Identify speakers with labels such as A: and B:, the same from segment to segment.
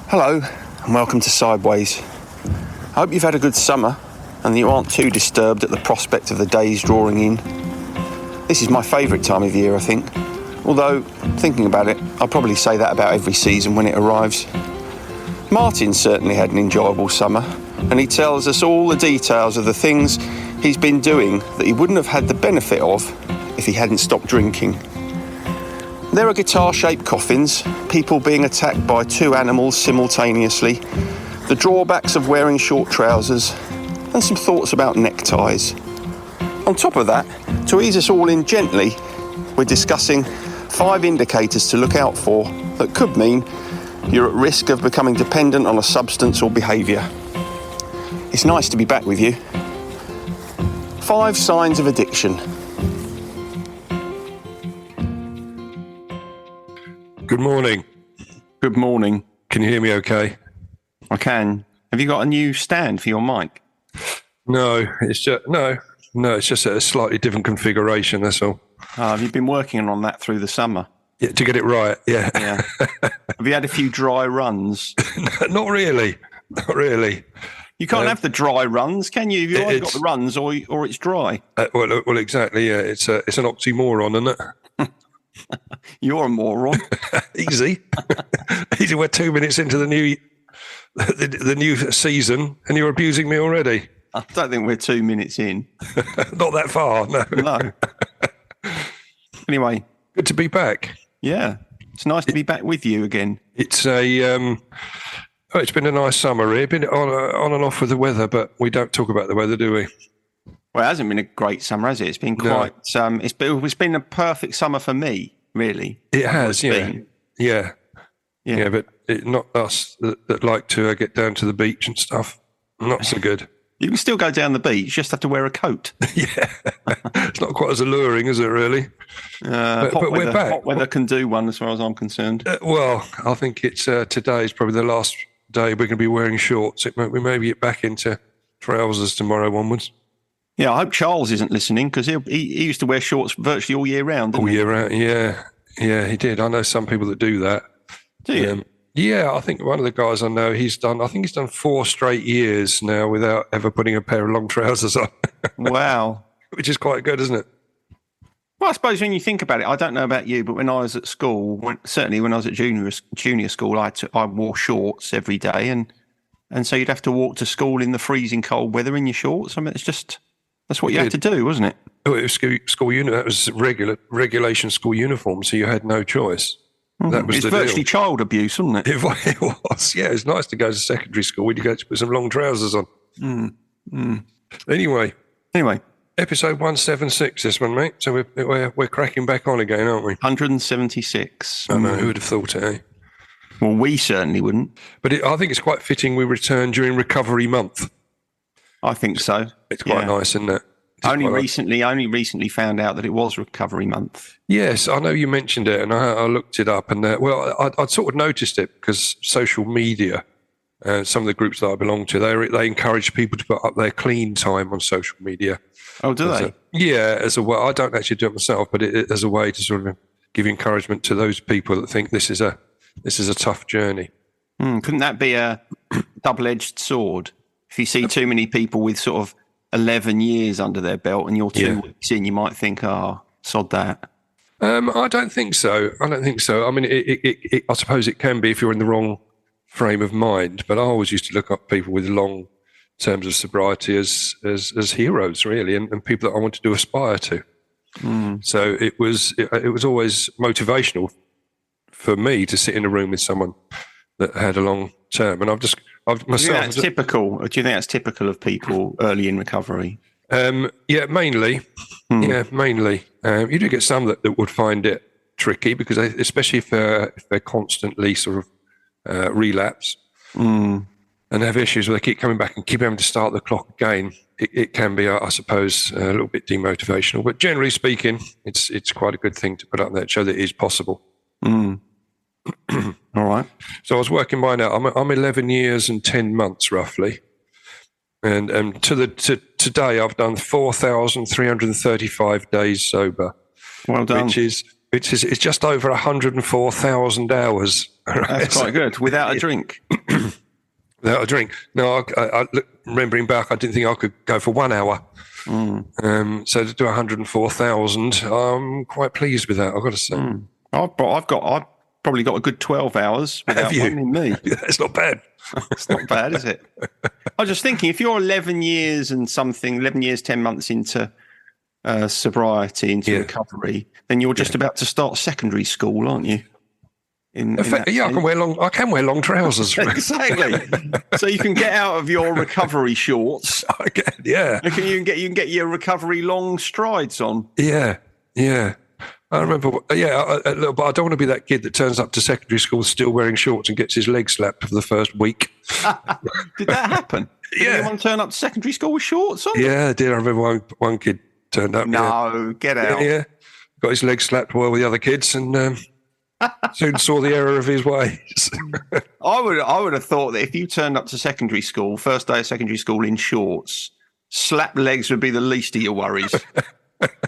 A: Hello and welcome to Sideways. I hope you've had a good summer and that you aren't too disturbed at the prospect of the days drawing in. This is my favourite time of year, I think. Although, thinking about it, I'll probably say that about every season when it arrives. Martin certainly had an enjoyable summer, and he tells us all the details of the things he's been doing that he wouldn't have had the benefit of if he hadn't stopped drinking. There are guitar-shaped coffins, people being attacked by two animals simultaneously, the drawbacks of wearing short trousers, and some thoughts about neckties. On top of that, to ease us all in gently, we're discussing 5 indicators to look out for that could mean you're at risk of becoming dependent on a substance or behaviour. It's nice to be back with you. 5 signs of addiction.
B: Good morning.
A: Good morning.
B: Can you hear me okay?
A: I can. Have you got a new stand for your mic?
B: No, it's just a slightly different configuration, that's all.
A: Have you been working on that through the summer?
B: Yeah, to get it right, yeah.
A: Have you had a few dry runs?
B: Not really.
A: You can't have the dry runs, can you? You've either got the runs or it's dry.
B: Well, exactly, yeah. It's an oxymoron, isn't it?
A: You're a moron.
B: Easy. We're 2 minutes into the new season and you're abusing me already.
A: I don't think we're 2 minutes in.
B: Not that far, no.
A: No. Anyway.
B: Good to be back.
A: Yeah. It's nice to be back with you again.
B: It's it's been a nice summer here. Been on and off with the weather, but we don't talk about the weather, do we?
A: Well, it hasn't been a great summer, has it? It's been quite. No. It's been a perfect summer for me, really.
B: It has, yeah. But not us that like to get down to the beach and stuff. Not so good.
A: You can still go down the beach. You just have to wear a coat.
B: Yeah, it's not quite as alluring, is it? Really?
A: But we're back. Hot weather can do one, as far as I'm concerned.
B: Well, I think it's today is probably the last day we're going to be wearing shorts. We may get back into trousers tomorrow onwards.
A: Yeah, I hope Charles isn't listening because he used to wear shorts virtually all year round.
B: All year round, yeah, he did. I know some people that do that.
A: Do you?
B: Yeah, I think one of the guys I know, he's done 4 straight years now without ever putting a pair of long trousers on.
A: Wow.
B: Which is quite good, isn't it?
A: Well, I suppose when you think about it, I don't know about you, but when I was at school, certainly when I was at junior school, I wore shorts every day, and so you'd have to walk to school in the freezing cold weather in your shorts. I mean, that's what you had to do, wasn't it?
B: Oh, it was school uniform. That was regulation school uniform, so you had no choice. That was
A: it's virtually child abuse, wasn't it?
B: It was, yeah. It's nice to go to secondary school when you get to put some long trousers on. Anyway, episode 176, this one, mate. So we're cracking back on again, aren't we?
A: 176.
B: I know. Who would have thought it? Eh?
A: Well, we certainly wouldn't.
B: But I think it's quite fitting we return during Recovery Month.
A: I think so.
B: It's quite nice, isn't it?
A: Only recently found out that it was Recovery Month.
B: Yes, I know you mentioned it, and I looked it up, and I'd sort of noticed it because social media, some of the groups that I belong to, they encourage people to put up their clean time on social media.
A: Oh, do they?
B: As a way. I don't actually do it myself, but as a way to sort of give encouragement to those people that think this is a tough journey.
A: Couldn't that be a double-edged sword? If you see too many people with sort of 11 years under their belt and you're 2 weeks in, you might think, sod that.
B: I don't think so. I mean, I suppose it can be if you're in the wrong frame of mind, but I always used to look up people with long terms of sobriety as heroes, really, and people that I wanted to aspire to. So it was always motivational for me to sit in a room with someone that had a long term, and I've myself.
A: Do you think that's typical of people early in recovery?
B: Mainly. Yeah, mainly. You do get some that would find it tricky because especially if they're constantly sort of relapse and have issues where they keep coming back and keep having to start the clock again. It can be, I suppose, a little bit demotivational. But generally speaking, it's quite a good thing to put up there to show that it is possible.
A: All right.
B: So I was working mine out. I'm 11 years and 10 months roughly, and today I've done 4,335 days sober.
A: Well done.
B: Which It's just over 104,000 hours.
A: That's quite good. Without a drink.
B: Without a drink. No, remembering back, I didn't think I could go for 1 hour. So to do 104,000, I'm quite pleased with that, I've got to say.
A: I've probably got a good 12 hours without one in me.
B: That's not bad.
A: It's not bad, is it? I was just thinking, if you're 11 years, 10 months into sobriety, into recovery, then you're just about to start secondary school, aren't you? In fact,
B: I can wear long trousers.
A: Exactly. So you can get out of your recovery shorts.
B: I can, yeah.
A: You can get your recovery long strides on.
B: Yeah. I remember, but I don't want to be that kid that turns up to secondary school still wearing shorts and gets his leg slapped for the first week.
A: Did that happen? Did anyone turn up to secondary school with shorts on?
B: Yeah, I did. I remember one kid turned up.
A: No, get out.
B: Yeah. Got his leg slapped while with the other kids and soon saw the error of his ways.
A: I would have thought that if you turned up to secondary school, first day of secondary school in shorts, slapped legs would be the least of your worries.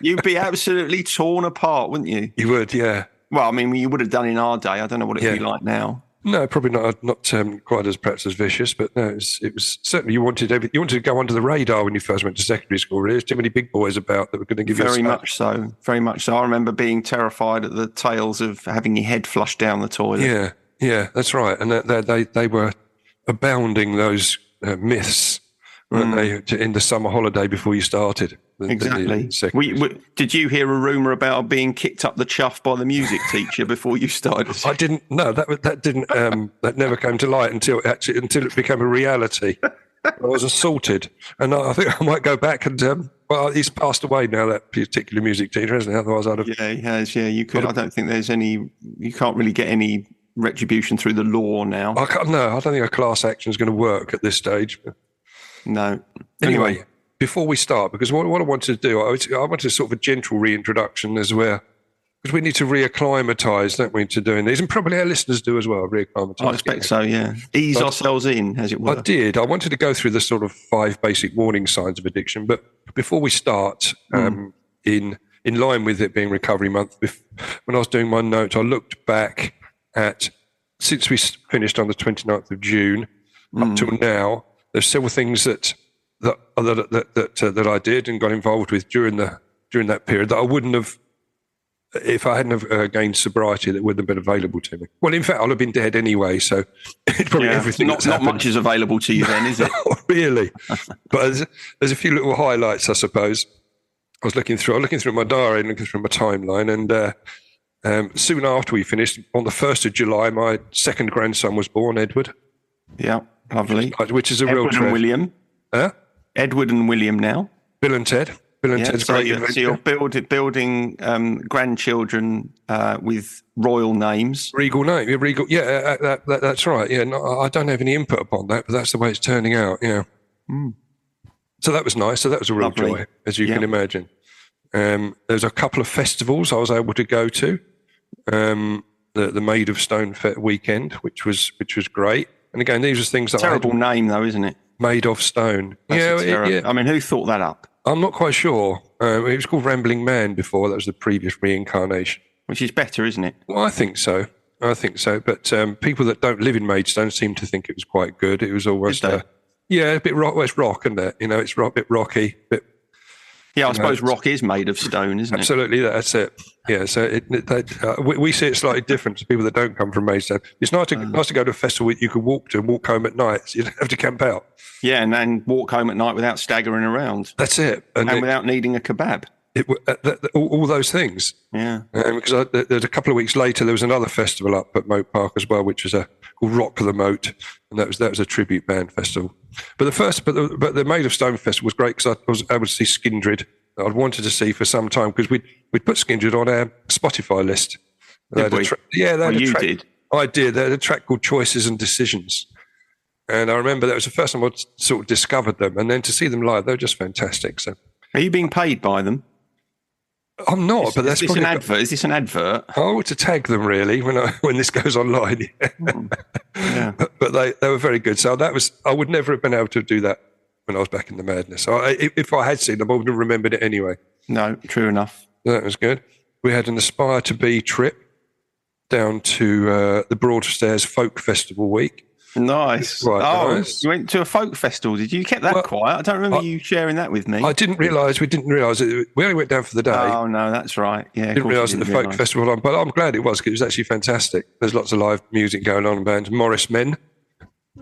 A: You'd be absolutely torn apart, wouldn't you? You would, yeah. Well, I mean, you would have done in our day. I don't know what it'd be like now. No, probably not quite as perhaps as vicious, but no, it was certainly you wanted to go under the radar when you first went to secondary school. Really, there's too many big boys about that were going to give you very much so. I remember being terrified at the tales of having your head flushed down the toilet. Yeah, that's right, and they were abounding those myths. Weren't they, in the summer holiday before you started? Exactly. Did you hear a rumour about being kicked up the chuff by the music teacher before you started? I didn't. No, that didn't. That never came to light until it became a reality. I was assaulted, and I think I might go back and. Well, he's passed away now. That particular music teacher, hasn't he? Otherwise, I'd have. Yeah, he has. Yeah, you could. I don't think there's any. You can't really get any retribution through the law now. I don't think a class action is going to work at this stage. No. Anyway, before we start, because what I wanted to do, I wanted sort of a gentle reintroduction as well, because we need to reacclimatise, don't we, to doing these, and probably our listeners do as well, reacclimatise. I expect so, yeah. Ease ourselves in, as it were. I did. I wanted to go through the sort of 5 basic warning signs of addiction, but before we start, in line with it being Recovery Month, when I was doing my notes, I looked back at, since we finished on the 29th of June, up till now, there's several things that I did and got involved with during that period that I wouldn't have if I hadn't have gained sobriety. That wouldn't have been available to me. Well, in fact, I'll have been dead anyway. So it's probably everything. Not much is available to you then, is it? Not really. But there's a few little highlights, I suppose. I was looking through my diary and looking through my timeline, and soon after we finished, on the 1st of July, my second grandson was born, Edward. Yeah. Lovely. Which is a real treasure. Edward and William. Huh? Edward and William now. Bill and Ted. Ted's great adventure. So you're building grandchildren with royal names. Regal name. Yeah, that's right. Yeah, no, I don't have any input upon that, but that's the way it's turning out. Yeah. So that was nice. So that was a real joy, as you can imagine. There was a couple of festivals I was able to go to. The Maid of Stone weekend, which was great. And again, these are things that terrible name, though, isn't it? Made of Stone. Yeah. I mean, who thought that up? I'm not quite sure. It was called Rambling Man before. That was the previous reincarnation. Which is better, isn't it? Well, I think so. But people that don't live in Maidstone seem to think it was quite good. It was almost a bit rock. Well, it's rock, isn't it? It's a bit rocky. Yeah, I suppose rock is made of stone, isn't it? Absolutely, that's it. Yeah, so we see it slightly different to people that don't come from Maidstone. It's nice to go to a festival you could walk to and walk home at night. So you don't have to camp out. Yeah, and then walk home at night without staggering around. That's it. And without needing a kebab. All those things. Yeah. Because there's a couple of weeks later, there was another festival up at Moat Park as well, which was called Rock the Moat, and that was a tribute band festival. But the Made of Stone festival was great because I was able to see Skindred. I'd wanted to see for some time because we'd put Skindred on our Spotify list. Did we? You did. I did. They had a track called Choices and Decisions. And I remember that was the first time I sort of discovered them. And then to see them live, they were just fantastic. So, are you being paid by them? I'm not, but that's probably... Is this an advert? Oh, to tag them, really, when this goes online. Yeah. But they were very good. So I would never have been able to do that when I was back in the madness. If I had seen them, I would have remembered it anyway. No, true enough. That was good.
B: we had an Aspire to Be trip down to the Broadstairs Folk Festival week.
A: Nice.
B: Nice.
A: You went to a folk festival, did you? You kept that quiet. I don't remember you sharing that with me.
B: We didn't realise it. We only went down for the day.
A: Oh, no, that's right. Yeah,
B: Didn't realise that the folk festival on, but I'm glad it was, because it was actually fantastic. There's lots of live music going on, bands. Morris Men.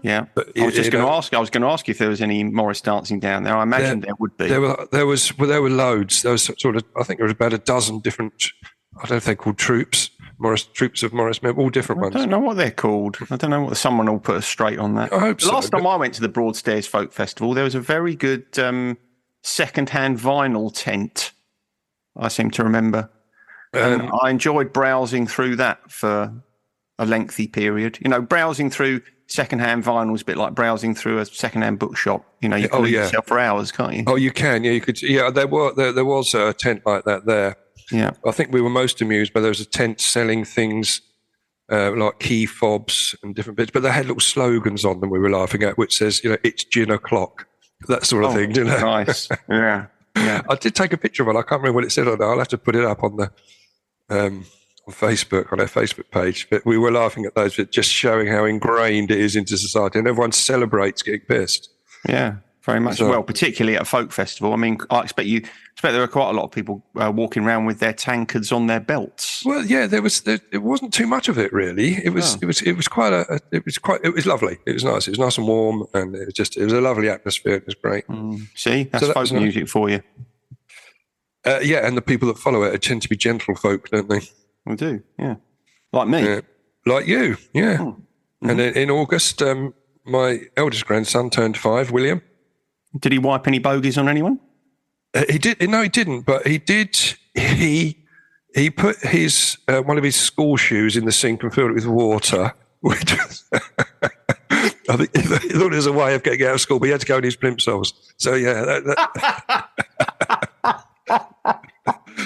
A: Yeah, I was just going to ask. I was going to ask you if there was any Morris dancing down there. I imagine there would be.
B: There were loads. There was sort of, I think there was about a dozen different. I don't know if they're called troops of Morris Men, all different ones.
A: I don't know what they're called. I don't know what. Someone will put us straight on that.
B: I hope so.
A: Last time I went to the Broadstairs Folk Festival, there was a very good second-hand vinyl tent. I seem to remember, and I enjoyed browsing through that for a lengthy period. You know, browsing through second-hand vinyl is a bit like browsing through a second-hand bookshop. You know, you can lose yourself for hours, can't you?
B: Oh, you can. Yeah, you could. Yeah, there was a tent like that there.
A: Yeah,
B: I think we were most amused by there was a tent selling things like key fobs and different bits, but they had little slogans on them we were laughing at, which says, you know, it's gin o'clock, that sort of thing. You know?
A: Nice. Yeah.
B: I did take a picture of it. I can't remember what it said on there. I'll have to put it up on the on Facebook, on our Facebook page. But we were laughing at those, just showing how ingrained it is into society, and everyone celebrates getting pissed.
A: Yeah, very much. Well, particularly at a folk festival. I mean, I expect there were quite a lot of people walking around with their tankards on their belts.
B: Well, yeah, it wasn't too much of it really. It was lovely. It was nice. It was nice and warm, and it was a lovely atmosphere. It was great.
A: See, that's folk music for you.
B: Yeah, and the people that follow it tend to be gentle folk, don't they?
A: We do, yeah. Like me.
B: Like you, yeah. Mm-hmm. And in August, my eldest grandson turned 5, William.
A: Did he wipe any bogies on anyone?
B: He did. No, he didn't. But he did. He put his one of his school shoes in the sink and filled it with water. Which I think he thought it was a way of getting out of school, but he had to go in his plimsolls. So yeah,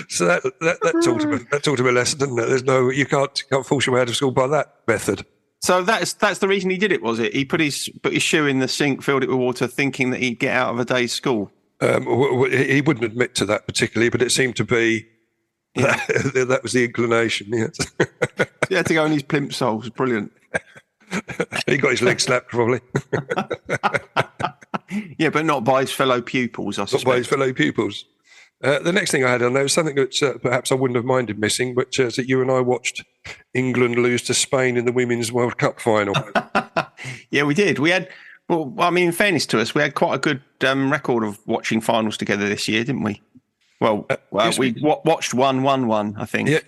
B: so that taught him a lesson, didn't it? You can't force your way out of school by that method.
A: So that's the reason he did it, was it? He put his shoe in the sink, filled it with water, thinking that he'd get out of a day's school.
B: He wouldn't admit to that particularly, but it seemed to be that was the inclination. Yes.
A: He had to go in his plimsolls. Brilliant.
B: He got his leg slapped, probably.
A: Yeah, but not by his fellow pupils, I suspect.
B: Not by his fellow pupils. The next thing I had on there was something that perhaps I wouldn't have minded missing, which is that you and I watched England lose to Spain in the Women's World Cup final.
A: Yeah, we did. We had, well, I mean, in fairness to us, we had quite a good record of watching finals together this year, didn't we? Well, we watched 1-1-1, I think.
B: Yeah.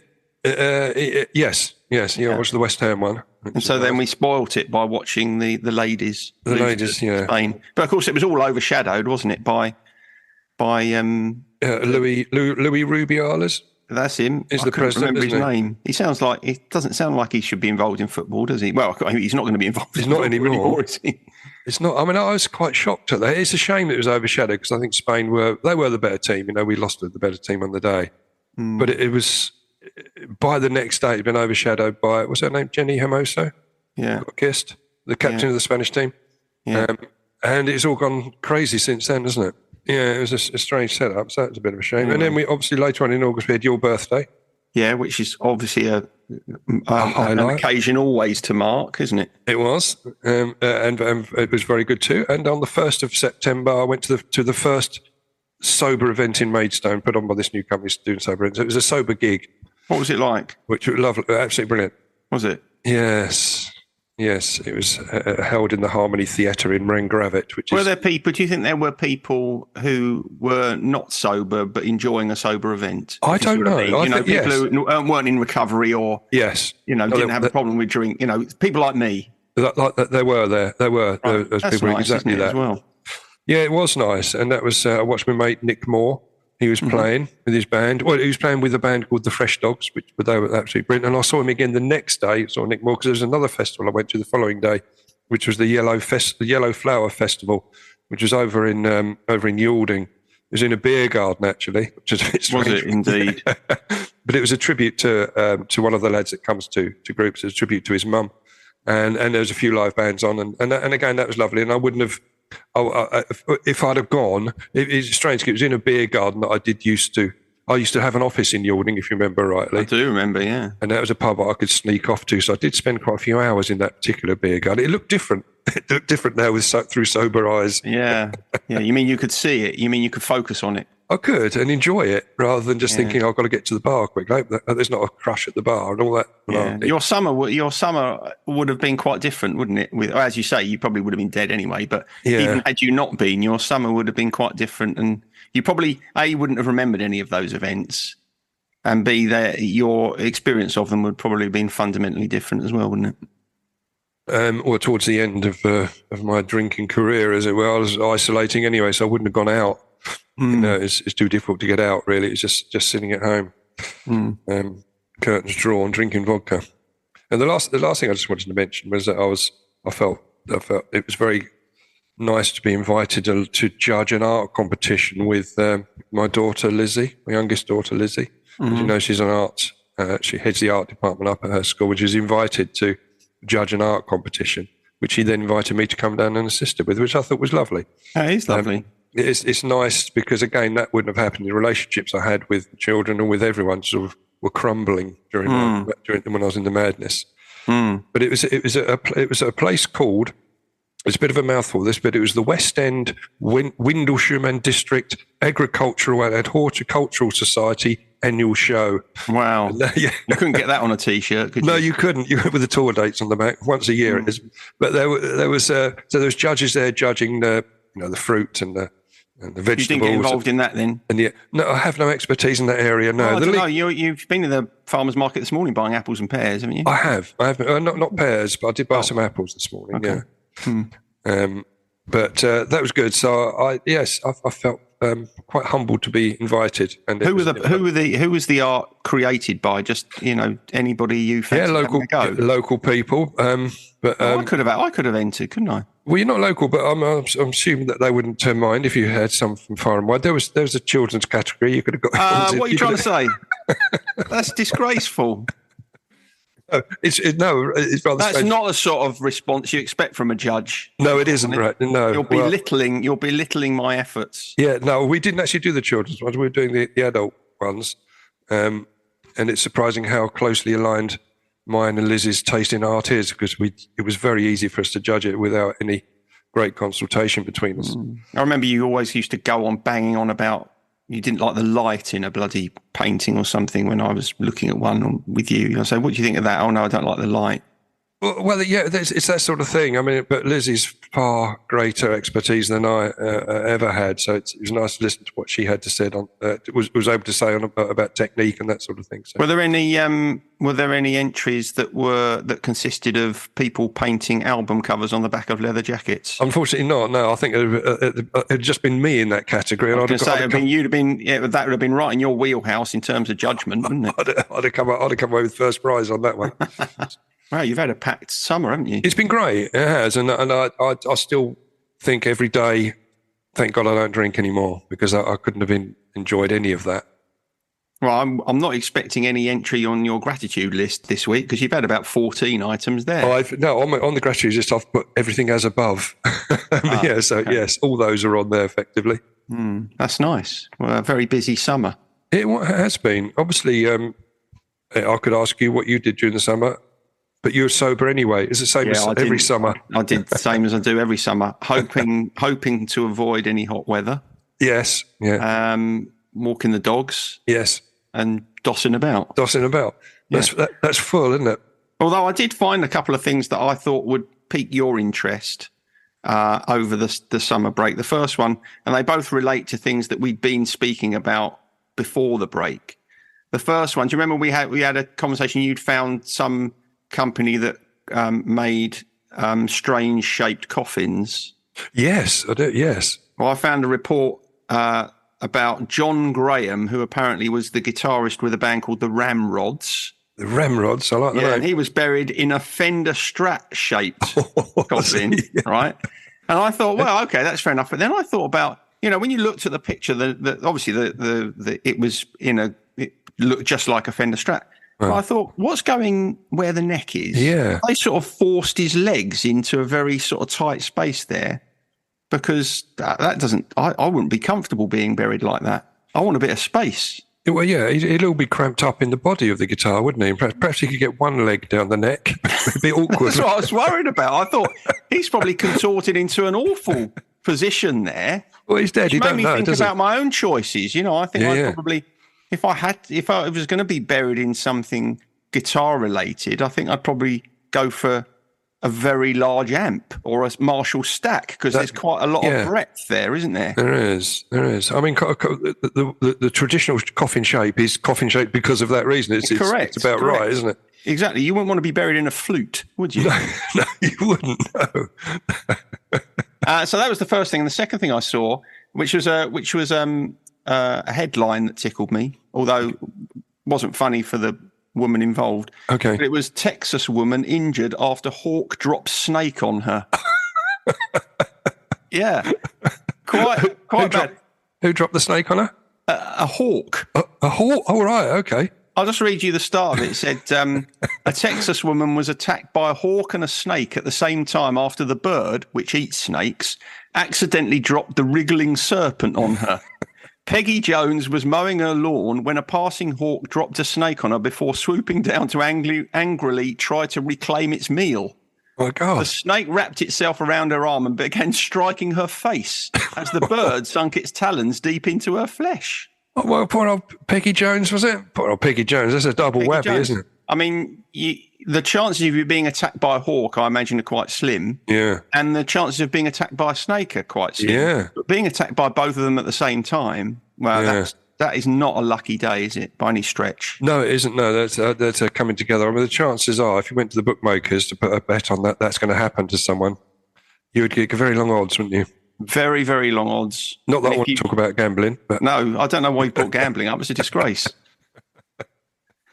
B: Yes. Yeah, I watched the West Ham one.
A: And so then we spoilt it by watching the ladies.
B: The ladies, yeah.
A: Spain. But of course, it was all overshadowed, wasn't it, by
B: Louis Rubiales.
A: That's him.
B: Is the president?
A: Remember his name. He doesn't sound like he should be involved in football, does he? Well, he's not going to be involved.
B: He's not anymore,
A: is he?
B: It's not. I mean, I was quite shocked at that. It's a shame that it was overshadowed, because I think Spain were the better team. You know, we lost to the better team on the day, but it was by the next day it'd been overshadowed by, what's her name, Jenny Hermoso?
A: Yeah,
B: got kissed, the captain of the Spanish team.
A: Yeah,
B: and it's all gone crazy since then, hasn't it? Yeah, it was a strange setup, so it's a bit of a shame. And then we obviously later on in August we had your birthday.
A: Yeah, which is obviously an
B: highlight.
A: occasion always to mark, isn't it?
B: It was, and it was very good too. And on the 1st of September, I went to the first sober event in Maidstone, put on by this new company doing sober events. It was a sober gig.
A: What was it like?
B: Which was lovely, absolutely brilliant.
A: Was it?
B: Yes, it was held in the Harmony Theatre in Wrengravett.
A: Were there people? Do you think there were people who were not sober but enjoying a sober event?
B: I don't know.
A: People who weren't in recovery or didn't have a problem with drink. You know, people like me.
B: There were those people
A: nice,
B: exactly that
A: as well.
B: Yeah, it was nice, and that was I watched my mate Nick Moore. He was playing with his band. Well, he was playing with a band called the Fresh Dogs, they were absolutely brilliant. And I saw him again the next day. I saw Nick Moore, because there was another festival I went to the following day, which was the Yellow Flower Festival, which was over in Yalding. It was in a beer garden, actually, which is a bit strange.
A: Was it indeed?
B: But it was a tribute to one of the lads that comes to groups. It was a tribute to his mum, and there was a few live bands on, and again that was lovely. And I wouldn't have. If I'd have gone, it's strange because it was in a beer garden that I I used to have an office in Yalding, if you remember rightly.
A: I do remember, yeah.
B: And that was a pub I could sneak off to. So I did spend quite a few hours in that particular beer garden. It looked different. It looked different now through sober eyes.
A: Yeah. Yeah. You mean you could see it? You mean you could focus on it?
B: I could and enjoy it rather than just thinking I've got to get to the bar quickly. There's not a crush at the bar and all that.
A: Yeah. Your summer would have been quite different, wouldn't it? As you say, you probably would have been dead anyway. But even had you not been, your summer would have been quite different, and you probably wouldn't have remembered any of those events, and B, your experience of them would probably have been fundamentally different as well, wouldn't it?
B: Or towards the end of my drinking career, as it were, I was isolating anyway, so I wouldn't have gone out. It's too difficult to get out, really. It's just sitting at home, curtains drawn, drinking vodka. And the last thing I just wanted to mention was that I felt it was very nice to be invited to judge an art competition with my daughter Lizzie, my youngest daughter Lizzie. As you know, she's an art. She heads the art department up at her school, which is invited to judge an art competition, which he then invited me to come down and assist her with, which I thought was lovely.
A: Oh, it is lovely.
B: It's nice because, again, that wouldn't have happened. The relationships I had with children and with everyone sort of were crumbling during when I was in the madness. But it was a place called, it's a bit of a mouthful this, but it was the West End Windlesham District Agricultural and Horticultural Society annual show.
A: Wow. You couldn't get that on a T-shirt, could you?
B: No, you couldn't. You went with the tour dates on the back. Once a year it is. But there was judges there judging the fruit and the vegetables. You didn't get involved in that then? And no, I have no expertise in that area. No,
A: you've been to the farmers market this morning buying apples and pears, haven't you?
B: I have. Not pears, but I did buy some apples this morning. Okay. Yeah. But that was good. So I felt quite humbled to be invited. And who
A: was the art created by? Just anybody you fancy
B: local people.
A: I could have entered, couldn't I?
B: Well, you're not local, but I'm assuming that they wouldn't mind if you had some from far and wide. There was a children's category you could have got.
A: What are you trying to say? That's disgraceful.
B: It's rather.
A: That's
B: strange.
A: Not the sort of response you expect from a judge.
B: No, it isn't. Right? No,
A: you're belittling my efforts.
B: Yeah, no, we didn't actually do the children's ones. We were doing the adult ones, and it's surprising how closely aligned mine and Liz's taste in art is, because it was very easy for us to judge it without any great consultation between us.
A: I remember you always used to go on banging on about you didn't like the light in a bloody painting or something when I was looking at one with you. I say, what do you think of that? Oh, no, I don't like the light.
B: Well, yeah, it's that sort of thing. I mean, but Lizzie's far greater expertise than I ever had, so it was nice to listen to what she had to say was able to say about technique and that sort of thing. So.
A: Were there any entries that consisted of people painting album covers on the back of leather jackets?
B: Unfortunately, not. No, I think it had just been me in that category. And
A: that would have been right in your wheelhouse in terms of judgment, wouldn't it?
B: I'd have come away with first prize on that one.
A: Wow, you've had a packed summer, haven't you?
B: It's been great. It has. And I still think every day, thank God I don't drink anymore, because I couldn't have enjoyed any of that.
A: Well, I'm not expecting any entry on your gratitude list this week, because you've had about 14 items there.
B: On the gratitude list, I've put everything as above. Yes, all those are on there effectively.
A: That's nice. Well, a very busy summer.
B: It has been. Obviously, I could ask you what you did during the summer. But you're sober anyway. It's the same as every summer.
A: I did the same as I do every summer, hoping to avoid any hot weather.
B: Yes. Yeah.
A: Walking the dogs.
B: Yes.
A: And dossing about.
B: Yeah. That's full, isn't it?
A: Although I did find a couple of things that I thought would pique your interest over the summer break. The first one, and they both relate to things that we'd been speaking about before the break. The first one, do you remember we had a conversation? You'd found some company that made strange shaped coffins.
B: Yes, I do. Yes.
A: Well, I found a report about John Graham, who apparently was the guitarist with a band called the Ramrods.
B: The Ramrods, I like that.
A: Yeah, and he was buried in a Fender Strat shaped coffin, right? And I thought, well, okay, that's fair enough. But then I thought about, when you looked at the picture, obviously it looked just like a Fender Strat. But I thought, what's going where the neck is?
B: Yeah.
A: They sort of forced his legs into a very sort of tight space there, because that doesn't, I wouldn't be comfortable being buried like that. I want a bit of space.
B: Well, yeah, he'd all be cramped up in the body of the guitar, wouldn't he? Perhaps he could get one leg down the neck. It'd be awkward.
A: That's what I was worried about. I thought he's probably contorted into an awful position there.
B: Well, he's dead.
A: Which
B: He
A: made
B: don't
A: me
B: know,
A: think
B: does
A: about
B: it?
A: my own choices. I think
B: Yeah,
A: I'd
B: yeah.
A: probably, if I was going to be buried in something guitar related, I think I'd probably go for a very large amp or a Marshall stack, because there's quite a lot of breadth there, isn't there?
B: There is. I mean, the traditional coffin shape is coffin shaped because of that reason. It's
A: Correct.
B: It's about
A: correct.
B: right, isn't it?
A: Exactly. You wouldn't want to be buried in a flute, would you?
B: No, you wouldn't. No.
A: So that was the first thing. And the second thing I saw, which was a headline that tickled me, although wasn't funny for the woman involved.
B: Okay.
A: But it was Texas woman injured after hawk drops snake on her. Yeah. Quite bad.
B: Who dropped the snake on her?
A: A hawk.
B: A hawk? Oh, right. Okay.
A: I'll just read you the start of it. It said, a Texas woman was attacked by a hawk and a snake at the same time after the bird, which eats snakes, accidentally dropped the wriggling serpent on her. Peggy Jones was mowing her lawn when a passing hawk dropped a snake on her before swooping down to angrily try to reclaim its meal.
B: Oh, my God.
A: The snake wrapped itself around her arm and began striking her face as the bird sunk its talons deep into her flesh.
B: Oh, well, poor old Peggy Jones, was it? Poor old Peggy Jones. That's a double
A: Peggy
B: whammy,
A: Jones.
B: isn't it?
A: I mean, the chances of you being attacked by a hawk, I imagine, are quite slim.
B: Yeah.
A: And the chances of being attacked by a snake are quite slim.
B: Yeah.
A: But being attacked by both of them at the same time, well, that is not a lucky day, is it, by any stretch?
B: No, it isn't. No, that's coming together. I mean, the chances are, if you went to the bookmakers to put a bet on that's going to happen to someone, you would get very long odds, wouldn't you?
A: Very, very long odds.
B: Not that I want to talk about gambling, but
A: no, I don't know why you brought gambling up. It's a disgrace.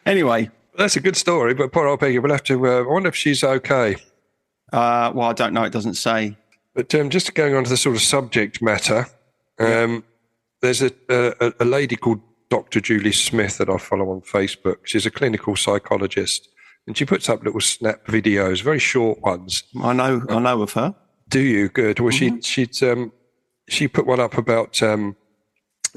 A: Anyway,
B: that's a good story. But poor old Peggy, we'll have to. I wonder if she's okay.
A: Well, I don't know. It doesn't say.
B: But just going on to the sort of subject matter, there's a lady called Dr. Julie Smith that I follow on Facebook. She's a clinical psychologist, and she puts up little snap videos, very short ones.
A: I know of her.
B: Do you? Good. Well, she put one up about the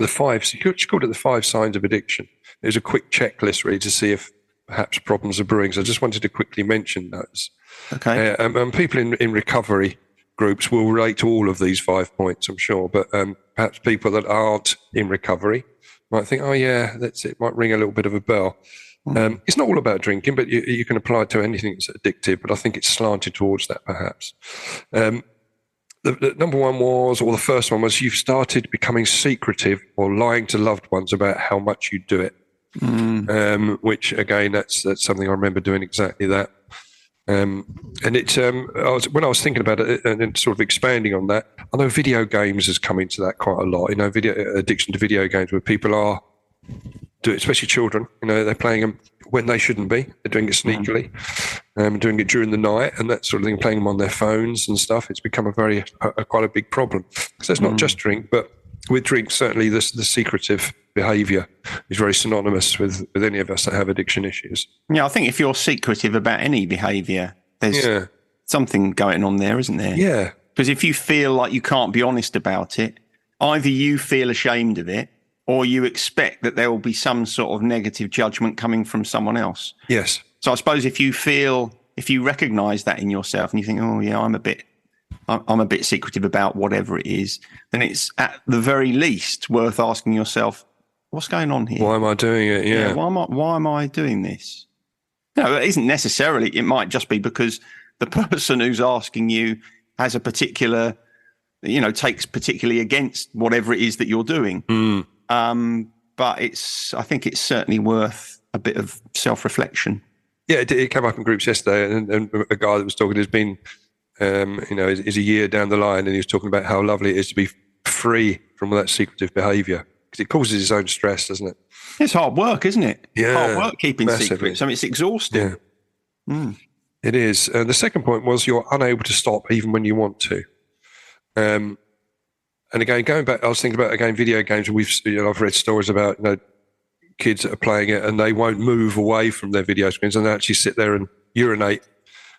B: five. She called it the 5 signs of addiction. It was a quick checklist, really, to see if perhaps problems are brewing. So I just wanted to quickly mention those.
A: Okay.
B: And people in recovery groups will relate to all of these 5 points, I'm sure. But perhaps people that aren't in recovery might think, oh, yeah, that's it. Might ring a little bit of a bell. It's not all about drinking, but you can apply it to anything that's addictive. But I think it's slanted towards that, perhaps. The number one was, or the first one was, you've started becoming secretive or lying to loved ones about how much you do it. Which again, that's something I remember doing exactly that. And it's when I was thinking about it and sort of expanding on that, I know video games has come into that quite a lot. Video addiction to video games, where people are doing, especially children. They're playing them when they shouldn't be. They're doing it sneakily, doing it during the night and that sort of thing, playing them on their phones and stuff. It's become quite a big problem. So it's not just drink, but with drink, certainly the secretive behaviour is very synonymous with any of us that have addiction issues.
A: Yeah, I think if you're secretive about any behaviour, there's something going on there, isn't there?
B: Yeah.
A: Because if you feel like you can't be honest about it, either you feel ashamed of it or you expect that there will be some sort of negative judgment coming from someone else.
B: Yes.
A: So I suppose if you recognise that in yourself and you think, oh, yeah, I'm a bit secretive about whatever it is, then it's at the very least worth asking yourself, what's going on here?
B: Why am I doing it? Yeah.
A: Why am I doing this? It isn't necessarily. It might just be because the person who's asking you has a particular, takes particularly against whatever it is that you're doing. But I think it's certainly worth a bit of self-reflection.
B: Yeah, it came up in groups yesterday, and a guy that was talking has been, is a year down the line, and he was talking about how lovely it is to be free from all that secretive behaviour, because it causes its own stress, doesn't it?
A: It's hard work, isn't it?
B: Yeah,
A: hard work keeping
B: massively.
A: secrets. I mean, it's exhausting.
B: Yeah, it is. The second point was you're unable to stop even when you want to. And again, going back, I was thinking about video games, and I've read stories about kids that are playing it and they won't move away from their video screens and they actually sit there and urinate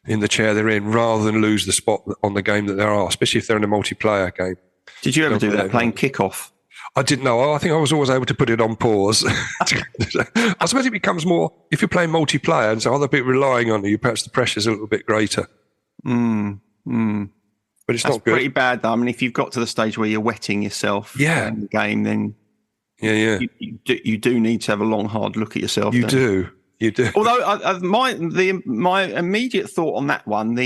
B: in the chair they're in rather than lose the spot on the game that they are, especially if they're in a multiplayer game.
A: Did you ever do that, playing Kickoff?
B: I didn't know. I think I was always able to put it on pause. I suppose it becomes more, if you're playing multiplayer and so other people relying on you, perhaps the pressure's a little bit greater. But it's
A: That's
B: not good.
A: pretty bad, though. I mean, if you've got to the stage where you're wetting yourself in the game, then you do need to have a long, hard look at yourself.
B: You do.
A: Although my immediate thought on that one,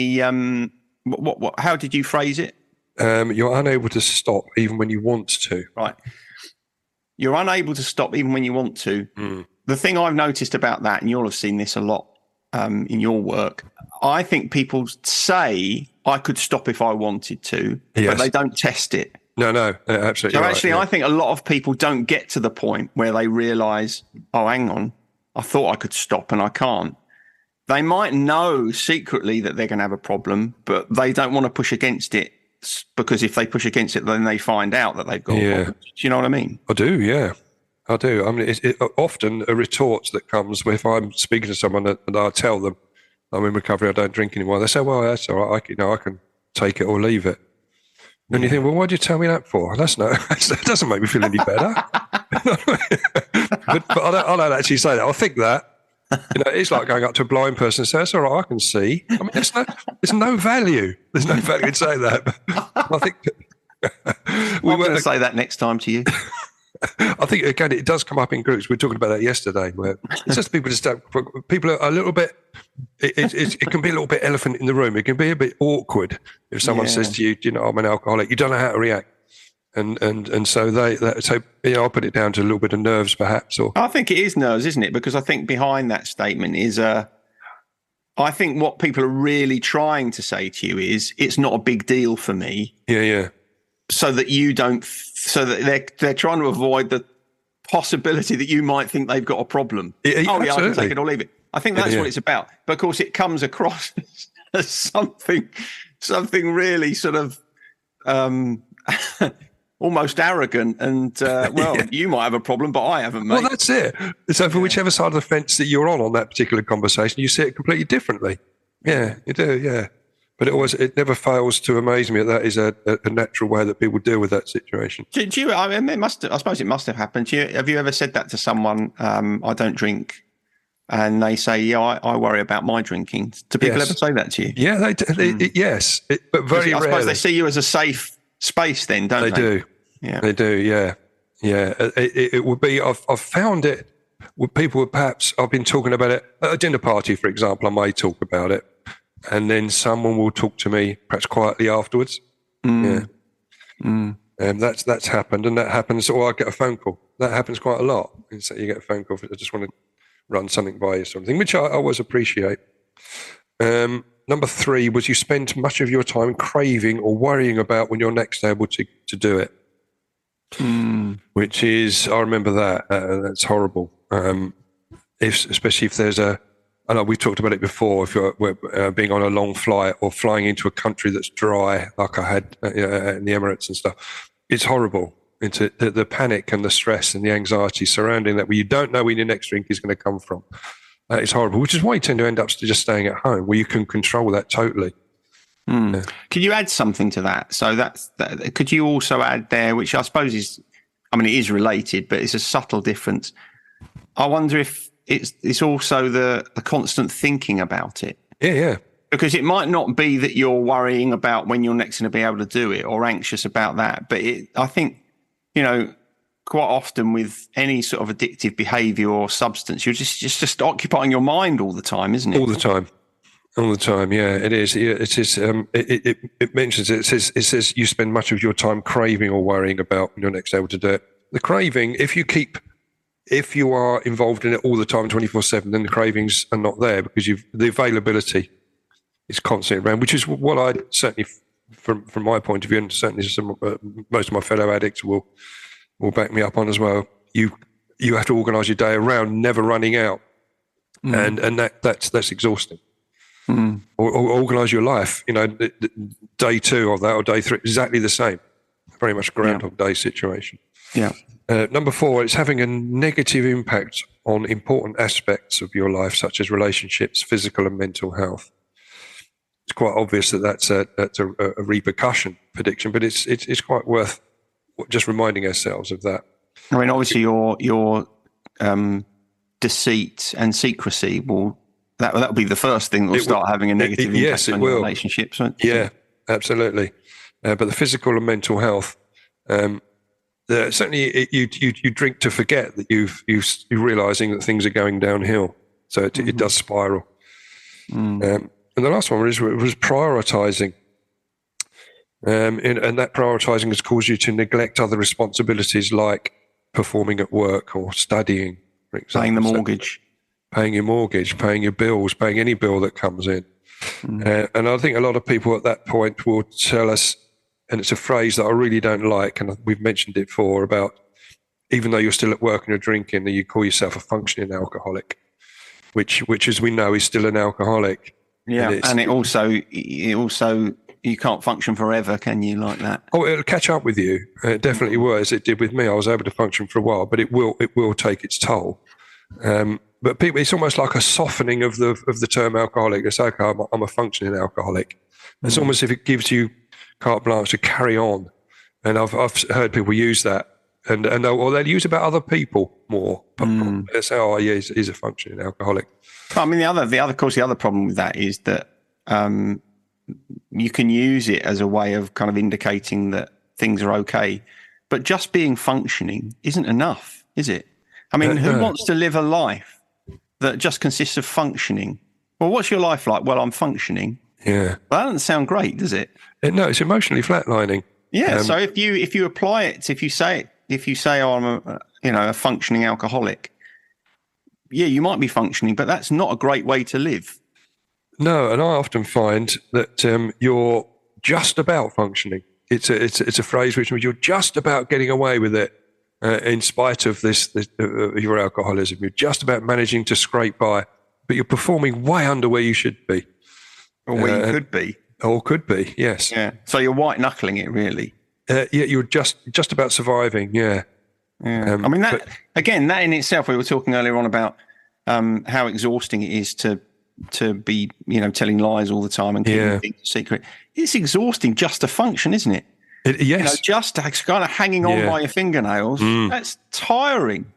A: how did you phrase it?
B: You're unable to stop even when you want to.
A: Right. You're unable to stop even when you want to. The thing I've noticed about that, and you'll have seen this a lot in your work, I think people say I could stop if I wanted to, but they don't test it.
B: No, absolutely.
A: So actually, I think a lot of people don't get to the point where they realise, oh, hang on, I thought I could stop and I can't. They might know secretly that they're going to have a problem, but they don't want to push against it, because if they push against it, then they find out that they've got a problem. Do you know what I mean?
B: I do, yeah. I do. I mean, it often a retort that comes if I'm speaking to someone and I tell them I'm in recovery, I don't drink anymore. They say, well, that's all right. I can take it or leave it. And you think, well, why'd you tell me that for? That doesn't make me feel any better. but I don't actually say that. I think that. It's like going up to a blind person and saying, that's all right, I can see. I mean, there's no value. There's no value in saying that. I think
A: I'm going to say that next time to you.
B: I think, again, it does come up in groups. We were talking about that yesterday, where it's just people people are a little bit, it can be a little bit elephant in the room. It can be a bit awkward if someone says to you, I'm an alcoholic. You don't know how to react. And so I'll put it down to a little bit of nerves, perhaps. Or
A: I think it is nerves, isn't it? Because I think behind that statement is, I think what people are really trying to say to you is, it's not a big deal for me.
B: Yeah.
A: So that you don't, so that they're trying to avoid the possibility that you might think they've got a problem. I can take it or leave it. I think that's what it's about. But of course, it comes across as something really sort of almost arrogant and, you might have a problem, but I haven't, mate.
B: Well, that's it. So for whichever side of the fence that you're on that particular conversation, you see it completely differently. Yeah, you do, yeah. But it never fails to amaze me that is a natural way that people deal with that situation.
A: Do you? I mean, I suppose it must have happened. Have you ever said that to someone? I don't drink, and they say, "Yeah, I worry about my drinking." Do people ever say that to you?
B: Yeah, yes, but very rarely. I suppose
A: they see you as a safe space, then, don't they?
B: They do. Yeah, they do. Yeah. It would be. I've found it. With people would perhaps I've been talking about it at a dinner party, for example. I may talk about it. And then someone will talk to me, perhaps quietly afterwards. That's happened, and that happens. Or I get a phone call. That happens quite a lot. So you get a phone call. I just want to run something by you, sort of thing, which I always appreciate. Number 3 was you spend much of your time craving or worrying about when you're next able to do it. Which is, I remember that. That's horrible. Especially if there's I know we've talked about it before. If you're being on a long flight or flying into a country that's dry, like I had in the Emirates and stuff, it's horrible. It's the panic and the stress and the anxiety surrounding that, where you don't know where your next drink is going to come from. It's horrible, which is why you tend to end up just staying at home, where you can control that totally. Yeah.
A: Could you add something to that? So could you also add there, which I suppose is, I mean, it is related, but it's a subtle difference. I wonder if it's also the constant thinking about it.
B: Yeah.
A: Because it might not be that you're worrying about when you're next going to be able to do it or anxious about that. But I think, quite often with any sort of addictive behaviour or substance, you're just occupying your mind all the time, isn't it?
B: All the time, yeah, it is. It is. It mentions it. It says you spend much of your time craving or worrying about when you're next able to do it. The craving, if you are involved in it all the time, 24/7, then the cravings are not there, because the availability is constantly around, which is what I certainly, from my point of view, and certainly most of my fellow addicts will back me up on as well. You have to organise your day around never running out, and that's exhausting. Or organise your life. Day 2 of that or day 3, exactly the same. Very much Groundhog Day situation.
A: Yeah.
B: Number 4, it's having a negative impact on important aspects of your life, such as relationships, physical and mental health. It's quite obvious that's a repercussion for addiction, but it's quite worth just reminding ourselves of that.
A: I mean, obviously, your deceit and secrecy that'll be the first thing that will start having a negative impact on your relationships. Right?
B: Yeah, absolutely. But the physical and mental health, certainly you drink to forget that you're realizing that things are going downhill. So it does spiral. And the last one was prioritizing. And that prioritizing has caused you to neglect other responsibilities like performing at work or studying, for example.
A: Paying the mortgage.
B: Paying your mortgage, paying your bills, paying any bill that comes in. And I think a lot of people at that point will tell us, and it's a phrase that I really don't like, and we've mentioned it before, about even though you're still at work and you're drinking, you call yourself a functioning alcoholic, which as we know is still an alcoholic.
A: Yeah, and it also you can't function forever, can you, like that?
B: Oh, it'll catch up with you. It definitely was. It did with me. I was able to function for a while, but it will take its toll. But people, it's almost like a softening of the term alcoholic. It's okay, I'm a functioning alcoholic. It's almost if it gives you carte blanche to carry on. And I've heard people use that, and they'll use about other people more. They say, "Oh, yeah, he's a functioning alcoholic."
A: I mean, the other problem with that is that you can use it as a way of kind of indicating that things are okay, but just being functioning isn't enough, is it? I mean, who wants to live a life that just consists of functioning? Well, what's your life like? Well, I'm functioning.
B: Yeah.
A: Well, that doesn't sound great, does it?
B: No, it's emotionally flatlining.
A: Yeah. So if you apply it, if you say, "Oh, I'm a functioning alcoholic," yeah, you might be functioning, but that's not a great way to live.
B: No, and I often find that you're just about functioning. It's a phrase which means you're just about getting away with it, in spite of your alcoholism. You're just about managing to scrape by, but you're performing way under where you should be.
A: Or where you could be.
B: Or could be, yes.
A: Yeah. So you're white knuckling it, really.
B: Yeah, you're just about surviving. Yeah.
A: Yeah. I mean, that in itself, we were talking earlier on about how exhausting it is to be, telling lies all the time and keeping things secret. It's exhausting just to function, isn't it?
B: Yes.
A: Just kind of hanging on by your fingernails. That's tiring.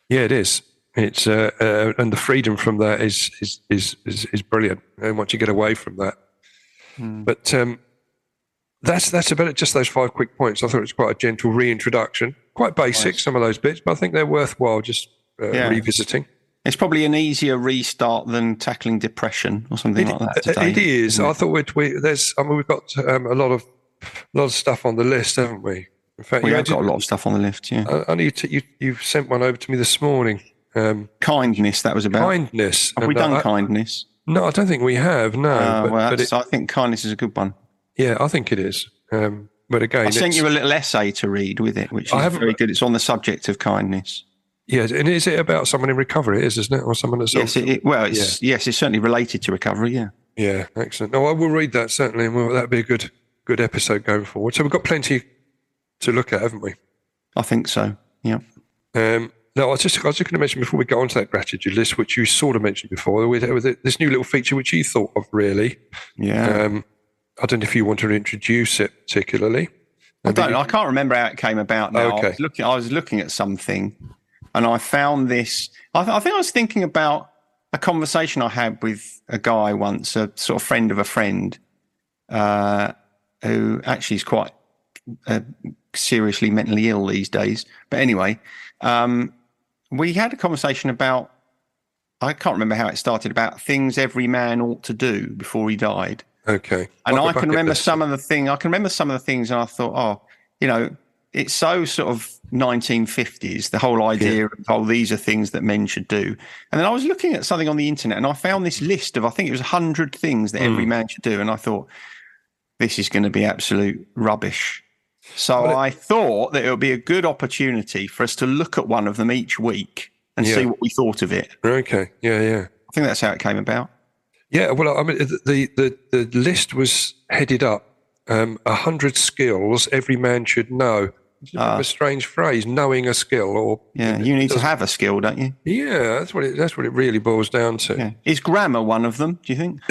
B: Yeah, it is. It's and the freedom from that is brilliant. And once you get away from that, but that's about it. Just those 5 quick points. I thought it was quite a gentle reintroduction, quite basic, some of those bits, but I think they're worthwhile just revisiting.
A: It's probably an easier restart than tackling depression or something like that today.
B: It is. I thought we've got a lot of stuff on the list, haven't we? In fact,
A: we have got a lot of stuff on the list. Yeah.
B: You've sent one over to me this morning.
A: Kindness. That was about
B: kindness.
A: Have we done kindness?
B: No, I don't think we have. No,
A: I think kindness is a good one.
B: Yeah, I think it is. But again,
A: I sent you a little essay to read with it, which is very good. It's on the subject of kindness.
B: Yes, and is it about someone in recovery? It is, isn't it, or someone that's
A: yes? It's certainly related to recovery. Yeah.
B: Yeah, excellent. No, I will read that certainly, and that'd be a good episode going forward. So we've got plenty to look at, haven't we?
A: I think so. Yeah.
B: No, I was just going to mention before we go on to that gratitude list, which you sort of mentioned before, with this new little feature which you thought of, really.
A: Yeah.
B: I don't know if you want to introduce it particularly.
A: I can't remember how it came about now.
B: Okay.
A: I was looking at something and I found this. I think I was thinking about a conversation I had with a guy once, a sort of friend of a friend, who actually is quite seriously mentally ill these days. But anyway, we had a conversation about, I can't remember how it started, about things every man ought to do before he died.
B: Okay.
A: And I can remember some of the things, and I thought, it's so sort of 1950s, the whole idea of, these are things that men should do. And then I was looking at something on the internet and I found this list of, I think it was 100 things that every man should do. And I thought, this is going to be absolute rubbish. So I thought that it would be a good opportunity for us to look at one of them each week and see what we thought of it.
B: Okay. Yeah.
A: I think that's how it came about.
B: Yeah. Well, I mean, the list was headed up 100 skills every man should know. It's a strange phrase, knowing a skill, or
A: you need to have a skill, don't you?
B: Yeah, that's what it really boils down to.
A: Yeah. Is grammar one of them? Do you think?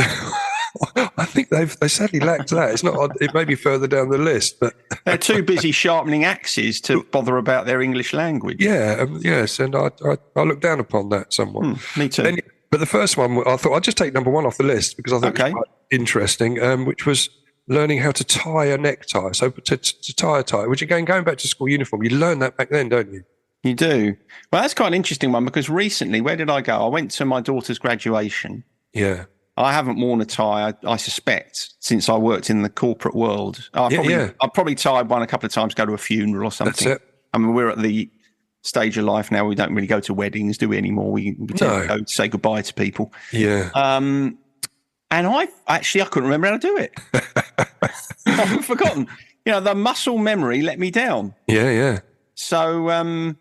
B: I think they sadly lacked that. It's not. It may be further down the list, but
A: They're too busy sharpening axes to bother about their English language.
B: yeah, yes, and I look down upon that somewhat.
A: Me too.
B: But the first one, I thought I'd just take number one off the list because I thought it was quite interesting, which was learning how to tie a necktie. So to tie a tie, which again, going back to school uniform, you learn that back then, don't you?
A: You do. Well, that's quite an interesting one because recently, where did I go? I went to my daughter's graduation.
B: Yeah.
A: I haven't worn a tie, I suspect, since I worked in the corporate world. I've probably tied one a couple of times, go to a funeral or something.
B: That's it.
A: I mean, we're at the stage of life now, we don't really go to weddings, do we, anymore? We tend to go say goodbye to people.
B: Yeah.
A: And I couldn't remember how to do it. I've forgotten. The muscle memory let me down.
B: Yeah.
A: So, I mean,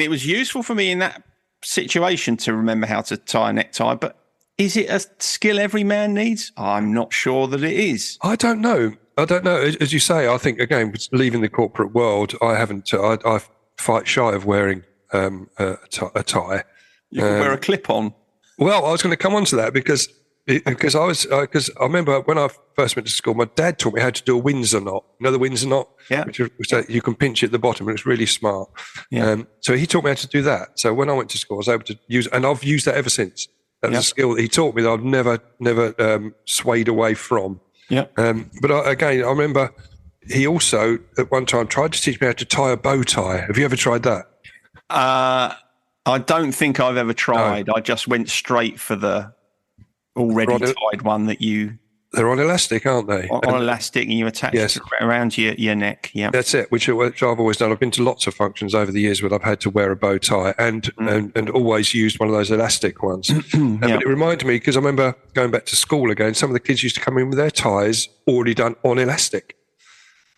A: it was useful for me in that situation to remember how to tie a necktie, but is it a skill every man needs? I'm not sure that it is.
B: I don't know. As you say, I think, again, leaving the corporate world, I fight shy of wearing a tie.
A: You can wear a clip-on.
B: Well, I was going to come on to that because I remember when I first went to school, my dad taught me how to do a Windsor knot. You know the Windsor knot?
A: Yeah.
B: Which you can pinch it at the bottom, and it's really smart.
A: Yeah.
B: So he taught me how to do that. So when I went to school, I was able to use, and I've used that ever since. That was a skill that he taught me that I've never swayed away from.
A: Yeah.
B: But I remember he also at one time tried to teach me how to tie a bow tie. Have you ever tried that?
A: I don't think I've ever tried. No. I just went straight for the already tied one that you...
B: They're on elastic, aren't they?
A: On elastic, and you attach it around your neck. Yeah,
B: that's it. Which I've always done. I've been to lots of functions over the years where I've had to wear a bow tie and always used one of those elastic ones. But it reminded me because I remember going back to school again. Some of the kids used to come in with their ties already done on elastic.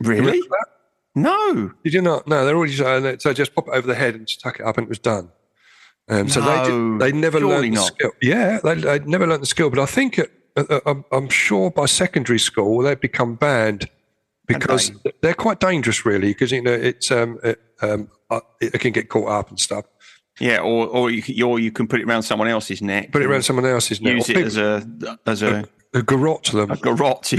A: Really? No.
B: Did you not? No, they're already so just pop it over the head and just tuck it up and it was done. So they never learned the skill. Yeah, they never learned the skill. But I think I'm sure by secondary school they've become banned because they're quite dangerous, really. Because it can get caught up and stuff.
A: Yeah, or you can put it around someone else's neck.
B: Put it around someone else's neck.
A: Use it as a
B: garrote to them.
A: A garrote.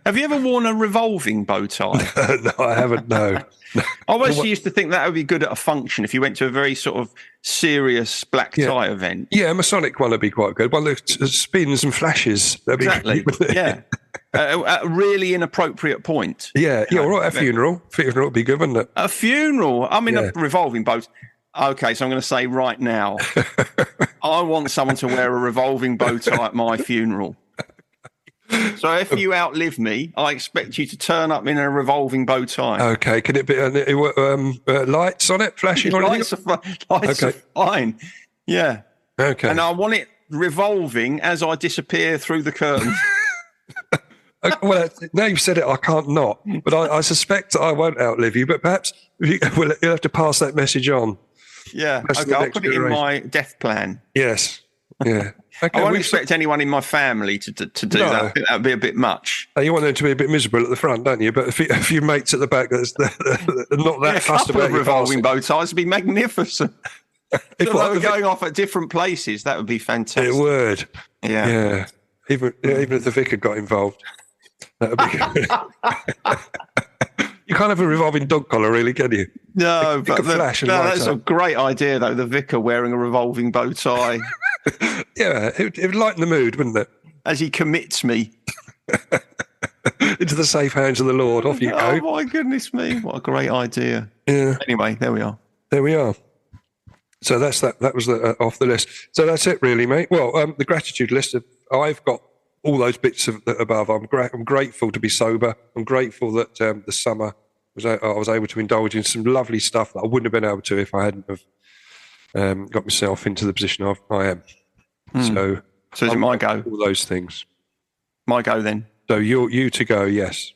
A: Have you ever worn a revolving bow tie?
B: No, I haven't. No.
A: I always used to think that would be good at a function if you went to a very sort of serious black tie event.
B: Yeah, a Masonic one would be quite good. One that spins and flashes.
A: Exactly. Yeah. At a really inappropriate point.
B: Yeah. All right. A funeral. Funeral would be good, wouldn't it?
A: A funeral. I mean, a revolving bow. Okay, so I'm going to say right now, I want someone to wear a revolving bow tie at my funeral. So if you outlive me, I expect you to turn up in a revolving bow tie.
B: Okay, can it be lights on it, flashing on it?
A: Lights are fine. Yeah.
B: Okay.
A: And I want it revolving as I disappear through the curtain.
B: Well, now you've said it, I can't not. But I suspect that I won't outlive you. But perhaps you'll have to pass that message on.
A: Yeah. Okay, I'll put it in my death plan.
B: Yes. Yeah. Okay,
A: I won't expect anyone in my family to do that. I think that would be a bit much.
B: You want them to be a bit miserable at the front, don't you? But if you mates at the back that's not that fussed about
A: revolving bow ties would be magnificent. If they were going off at different places, that would be fantastic.
B: It would.
A: Yeah.
B: Even if the vicar got involved, that would be good. You can't have a revolving dog collar, really, can you?
A: No, but that's a great idea, though. The vicar wearing a revolving bow tie.
B: Yeah, it would lighten the mood, wouldn't it?
A: As he commits me
B: into the safe hands of the Lord. Off you go.
A: Oh my goodness me! What a great idea.
B: Yeah.
A: Anyway, there we are.
B: There we are. So that's that. That was off the list. So that's it, really, mate. Well, the gratitude list. I've got all those bits above. I'm grateful to be sober. I'm grateful that the summer I was able to indulge in some lovely stuff that I wouldn't have been able to if I hadn't have got myself into the position I am. So
A: is it my go?
B: All those things.
A: My go then.
B: So you to go, yes.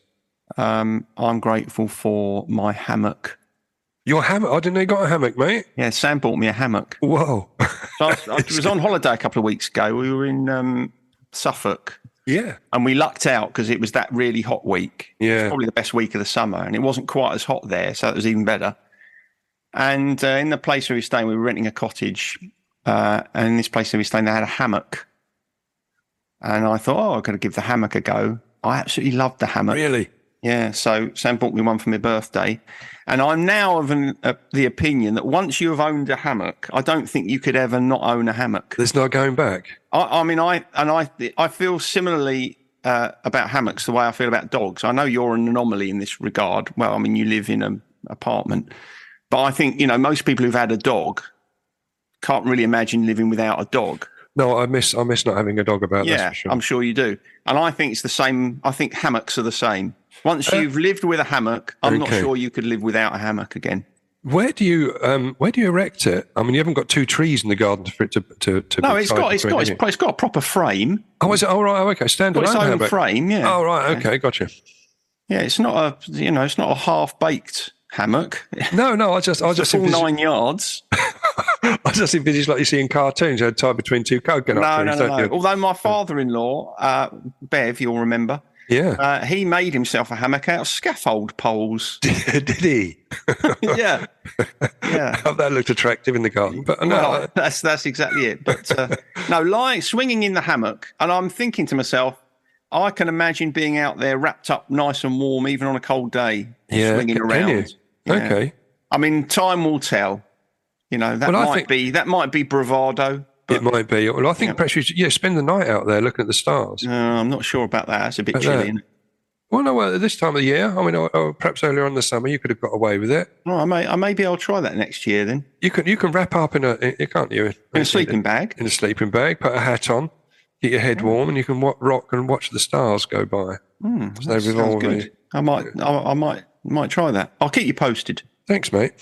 A: I'm grateful for my hammock.
B: Your hammock? I didn't know you got a hammock, mate.
A: Yeah, Sam bought me a hammock.
B: Whoa.
A: So I was on holiday a couple of weeks ago. We were in Suffolk.
B: Yeah.
A: And we lucked out because it was that really hot week.
B: Yeah.
A: It was probably the best week of the summer. And it wasn't quite as hot there, so it was even better. And in the place where we were staying, we were renting a cottage. And in this place where we were staying, they had a hammock. and I thought, oh, I'm going to give the hammock a go. I absolutely loved the hammock.
B: Really?
A: Yeah, so Sam bought me one for my birthday, and I'm now of the opinion that once you have owned a hammock, I don't think you could ever not own a hammock.
B: There's no going back.
A: I feel similarly about hammocks the way I feel about dogs. I know you're an anomaly in this regard. Well, I mean, you live in an apartment, but I think most people who've had a dog can't really imagine living without a dog.
B: No, I miss not having a dog about. That's for sure.
A: I'm sure you do, and I think it's the same. I think hammocks are the same. Once you've lived with a hammock, I'm not sure you could live without a hammock again.
B: Where do you erect it? I mean, you haven't got two trees in the garden for it to.
A: No, it's got a proper frame.
B: Oh, is it? Oh, right. Okay, standalone.
A: Its own
B: hammock.
A: frame. Yeah.
B: Oh, right. Okay, gotcha.
A: Yeah, it's not a half baked hammock.
B: No, I just
A: full 9 yards.
B: I just envisage like you see in cartoons, you had tied between two coconut trees.
A: No. Although my father-in-law, Bev, you'll remember.
B: Yeah.
A: He made himself a hammock out of scaffold poles.
B: Did he?
A: Yeah.
B: That looked attractive in the garden, but no.
A: Well, that's exactly it. But swinging in the hammock, and I'm thinking to myself, I can imagine being out there wrapped up nice and warm, even on a cold day, swinging around.
B: Can you? Yeah. Okay.
A: I mean, time will tell. That might be bravado.
B: It might be. Well, I think perhaps you should, spend the night out there looking at the stars.
A: I'm not sure about that. It's a bit chilly, isn't it?
B: Well, no, this time of the year, I mean, perhaps earlier on in the summer, you could have got away with it.
A: Well, maybe I'll try that next year then.
B: You can wrap up in a
A: sleeping bag.
B: In a sleeping bag, put a hat on, get your head warm, and you can rock and watch the stars go by.
A: That sounds good. I might try that. I'll keep you posted.
B: Thanks, mate.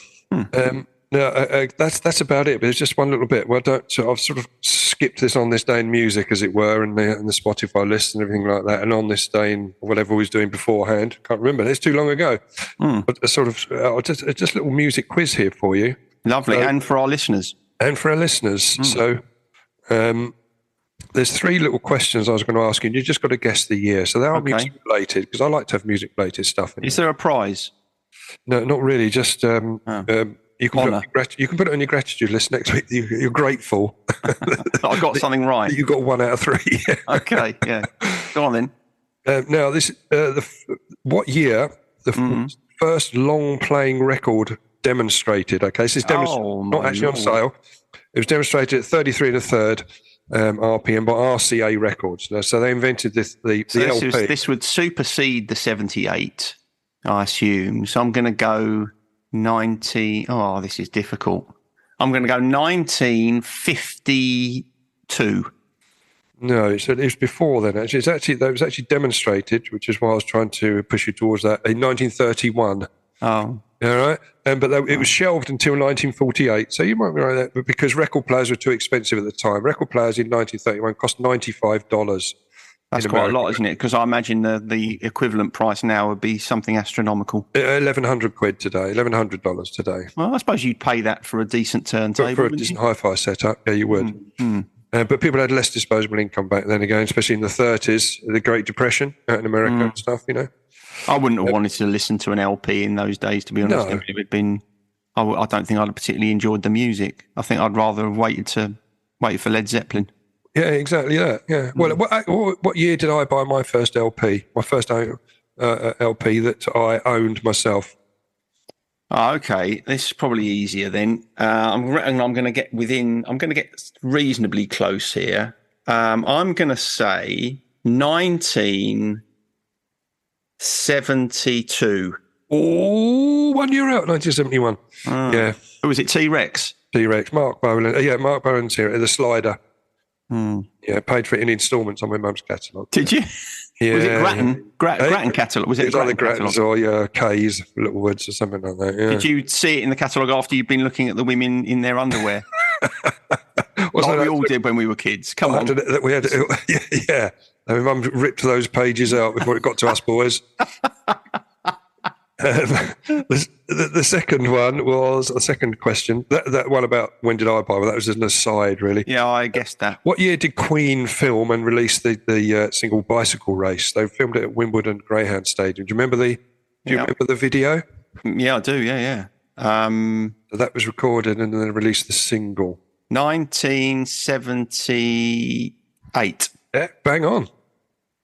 B: No, that's about it. But there's just one little bit. Well, so I've sort of skipped this on this day in music, as it were, and the Spotify list and everything like that. And on this day in whatever we was doing beforehand, can't remember. It's too long ago. But just a little music quiz here for you.
A: Lovely, and for our listeners.
B: So, there's three little questions I was going to ask you. And you just got to guess the year. So they are music related, because I like to have music related stuff.
A: Is there a prize?
B: No, not really. Just. You can put it on your gratitude list next week. You're grateful.
A: I got something right.
B: You got 1 out of 3.
A: Okay, yeah. Go on then.
B: Now, this what year the first long-playing record demonstrated? Okay, so it's not actually on sale. It was demonstrated at 33 1/3 RPM by RCA Records. Now, so they invented the LP.
A: This would supersede the 78, I assume. So I'm going to go 90. Oh, this is difficult. I'm going to go 1952.
B: No, it was before then. Actually, that was actually demonstrated, which is why I was trying to push you towards that. In 1931.
A: Oh,
B: all right. It was shelved until 1948. So you might be right there, because record players were too expensive at the time. Record players in 1931 cost $95.
A: That's quite a lot, isn't it? Because I imagine the equivalent price now would be something astronomical.
B: £1,100 today, $1,100 today.
A: Well, I suppose you'd pay that for a decent turntable.
B: For a decent hi-fi setup, yeah, you would. But people had less disposable income back then again, especially in the 30s, the Great Depression out in America and stuff,
A: I wouldn't have wanted to listen to an LP in those days, to be honest.
B: No.
A: It would been. I don't think I'd have particularly enjoyed the music. I think I'd rather have waited for Led Zeppelin.
B: Yeah, exactly that. Yeah. Well, what year did I buy my first LP? My first LP that I owned myself.
A: Oh, okay, this is probably easier then. I'm going to get reasonably close here. I'm going to say 1972.
B: Oh, 1 year out, 1971. Yeah.
A: Who was it? T-Rex.
B: Mark Bolan. Yeah, Mark Bolan's here. The Slider. Yeah, paid for it in instalments on my mum's catalogue.
A: Did you?
B: Yeah.
A: Was it Grattan catalogue? Was it
B: either Grattan's or K's, Littlewoods or something like that. Yeah.
A: Did you see it in the catalogue after you'd been looking at the women in their underwear? Like we all did when we were kids. Come on.
B: Yeah. My mum ripped those pages out before it got to us boys. The second one was the second question. That one about when did I buy? Well, that was an aside, really.
A: Yeah, I guessed that.
B: What year did Queen film and release the single Bicycle Race? They filmed it at Wimbledon Greyhound Stadium. Do you remember the video?
A: Yeah, I do. Yeah.
B: That was recorded and then they released the single.
A: 1978.
B: Yeah, bang on,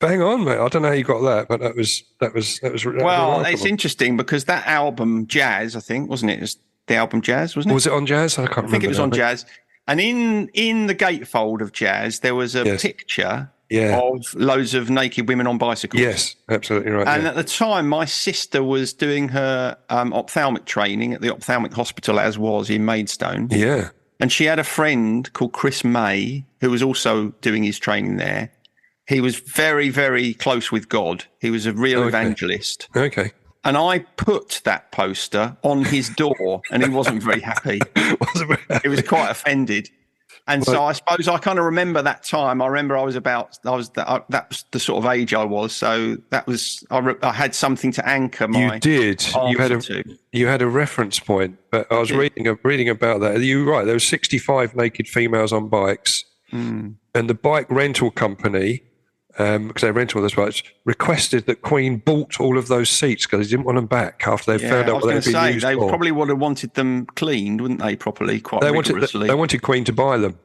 B: mate. I don't know how you got that, but that was
A: Well,
B: remarkable.
A: it's interesting because that album, Jazz, I think, wasn't it? It was the album Jazz, wasn't it?
B: Was it on Jazz? I can't remember.
A: I think it was
B: now,
A: on
B: mate.
A: Jazz. And in the gatefold of Jazz, there was a
B: Yes.
A: picture
B: Yeah.
A: of loads of naked women on bicycles.
B: Yes, absolutely right.
A: And
B: yeah.
A: at the time, my sister was doing her ophthalmic training at the ophthalmic hospital, as was in Maidstone.
B: Yeah.
A: And she had a friend called Chris May, who was also doing his training there. He was very, very close with God. He was a real evangelist.
B: Okay.
A: And I put that poster on his door, and he wasn't very happy. He was quite offended. And so I suppose I kind of remember that time. I remember that was the sort of age I was. So that was, I had something to anchor my.
B: You did.
A: answer
B: You had a reference point. But I was reading about that. You're right. There were 65 naked females on bikes, and the bike rental company, because they rent all those bikes, requested that Queen bought all of those seats because they didn't want them back after they found out what they'd been used
A: they
B: for.
A: probably would have wanted them cleaned, wouldn't they? Properly, quite rigorously.
B: They wanted Queen to buy them.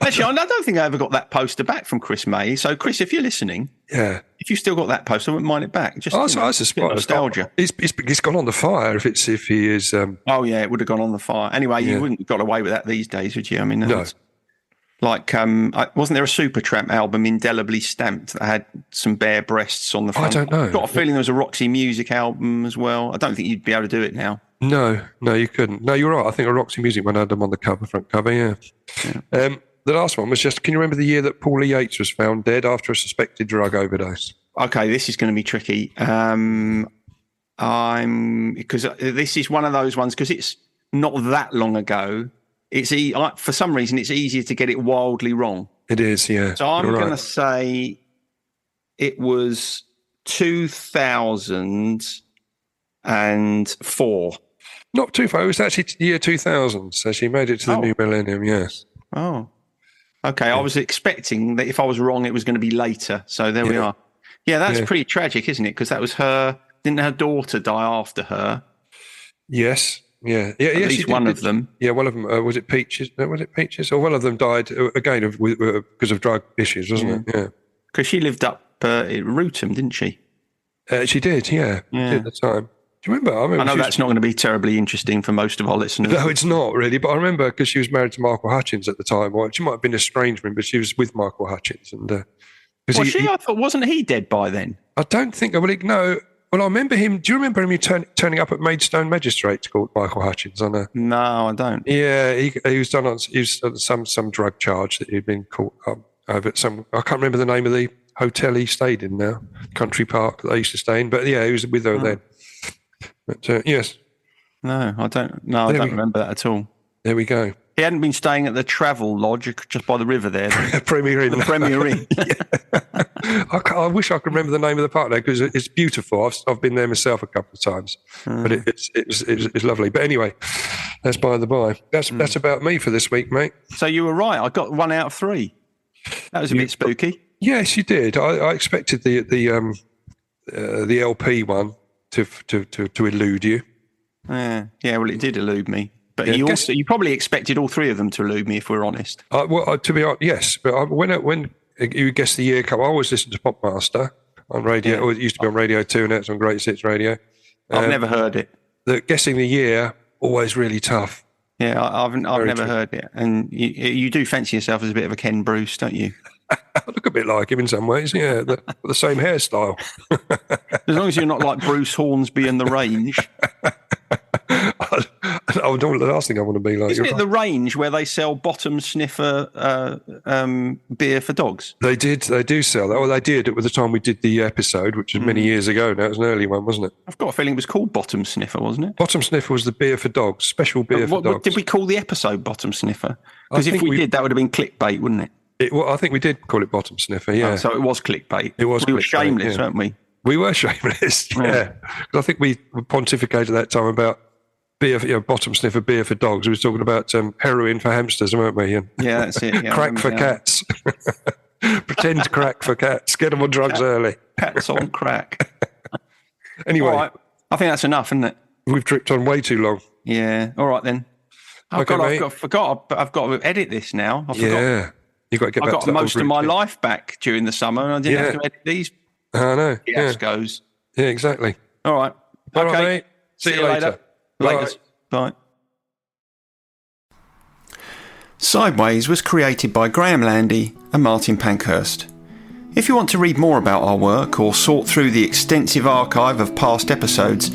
A: Actually, I don't think I ever got that poster back from Chris May. So, Chris, if you're listening, if you still got that poster, I wouldn't mind it back. Just
B: I suspect
A: nostalgia.
B: It's gone on the fire if he is.
A: Oh yeah, it would have gone on the fire anyway. You wouldn't have got away with that these days, would you? I mean,
B: no.
A: Like, wasn't there a Supertramp album indelibly stamped that had some bare breasts on the front?
B: I don't know.
A: I've got a feeling there was a Roxy Music album as well. I don't think you'd be able to do it now.
B: No, you couldn't. No, you're right. I think a Roxy Music one had them on the front cover. Yeah. The last one was just. Can you remember the year that Paula Yates was found dead after a suspected drug overdose?
A: Okay, this is going to be tricky. Because this is one of those ones because it's not that long ago. For some reason, it's easier to get it wildly wrong.
B: It is, yeah.
A: So I'm going to say it was 2004.
B: Not too far. It was actually the year 2000. So she made it to the new millennium, yes.
A: Oh, okay. Yeah. I was expecting that if I was wrong, it was going to be later. So there we are. Yeah, that's pretty tragic, isn't it? Because that was didn't her daughter die after her?
B: Yes. Yeah.
A: At least one of them.
B: Yeah, one of them. Was it Peaches? No, was it Peaches? Or one of them died again because of drug issues, wasn't it? Yeah.
A: Because she lived up at Rootham, didn't she?
B: She did, yeah. She did at the time. Do you remember?
A: I know that's not going to be terribly interesting for most of our listeners.
B: No, it's not really. But I remember because she was married to Michael Hutchins at the time. Or she might have been estrangement, but she was with Michael Hutchins. And I thought, wasn't he dead by then? I don't think. No. Well, I remember him. Do you remember him turning up at Maidstone Magistrates Court, Michael Hutchins?
A: No, I don't.
B: Yeah, he was on some drug charge that he'd been caught up over at some. I can't remember the name of the hotel he stayed in now, Country Park that they used to stay in. But yeah, he was with her then. But yes.
A: No, I don't. No, I don't remember that at all.
B: There we go.
A: He hadn't been staying at the Travel Lodge just by the river there.
B: Premier Inn.
A: The Premier Inn.
B: I wish I could remember the name of the park there because it's beautiful. I've been there myself a couple of times, but it's lovely. But anyway, that's by the by. That's about me for this week, mate.
A: So you were right. I got 1 out of 3. That was a bit spooky.
B: Yes, you did. I expected the LP one to elude you.
A: Yeah. Well, it did elude me. But you probably expected all 3 of them to elude me, if we're honest.
B: To be honest, yes. But when you guess the year come, I always listen to Popmaster on radio. Or it used to be on Radio 2, and now it's on Great Hits Radio.
A: I've never heard it.
B: Guessing the year, always really tough.
A: Yeah, I've never heard it. And you do fancy yourself as a bit of a Ken Bruce, don't you?
B: I look a bit like him in some ways, yeah. The same hairstyle.
A: As long as you're not like Bruce Hornsby in The Range.
B: The last thing I want to be like.
A: Isn't it The Range where they sell bottom sniffer beer for dogs?
B: They do sell that. Well, they did at the time we did the episode, which was many years ago now. It was an early one, wasn't it?
A: I've got a feeling it was called Bottom Sniffer, wasn't it?
B: Bottom Sniffer was the beer for dogs, special beer for dogs.
A: What did we call the episode Bottom Sniffer? Because if we did, that would have been clickbait, wouldn't it?
B: I think we did call it Bottom Sniffer, yeah.
A: Oh, so it was clickbait.
B: We were
A: shameless, weren't we?
B: We were shameless, yeah. I think we pontificated at that time about beer, bottom sniffer beer for dogs. We were talking about heroin for hamsters, weren't we? And
A: yeah, that's it. Yeah,
B: crack for cats. Pretend crack for cats. Get them on drugs early.
A: Cats on crack.
B: Anyway.
A: All right. I think that's enough, isn't it?
B: We've dripped on way too long.
A: Yeah. All right, then. I've got to edit this now. I forgot.
B: You've got to get
A: I
B: back
A: got
B: to that
A: most
B: old
A: of my
B: routine.
A: life back during the summer, and I didn't
B: Yeah.
A: have to edit these
B: I know. Yeah.
A: fiascos.
B: Yeah, exactly.
A: All right.
B: All
A: Okay.
B: right, mate. See you later. Bye.
A: Bye. Sideways was created by Graham Landy and Martin Pankhurst. If you want to read more about our work or sort through the extensive archive of past episodes,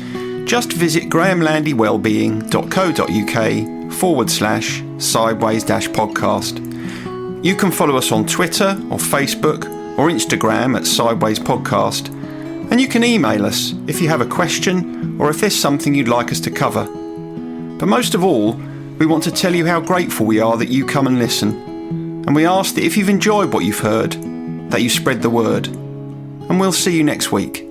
A: just visit grahamlandywellbeing.co.uk/sideways-podcast. You can follow us on Twitter or Facebook or Instagram at Sideways Podcast, and you can email us if you have a question or if there's something you'd like us to cover. But most of all, we want to tell you how grateful we are that you come and listen, and we ask that if you've enjoyed what you've heard, that you spread the word. And we'll see you next week.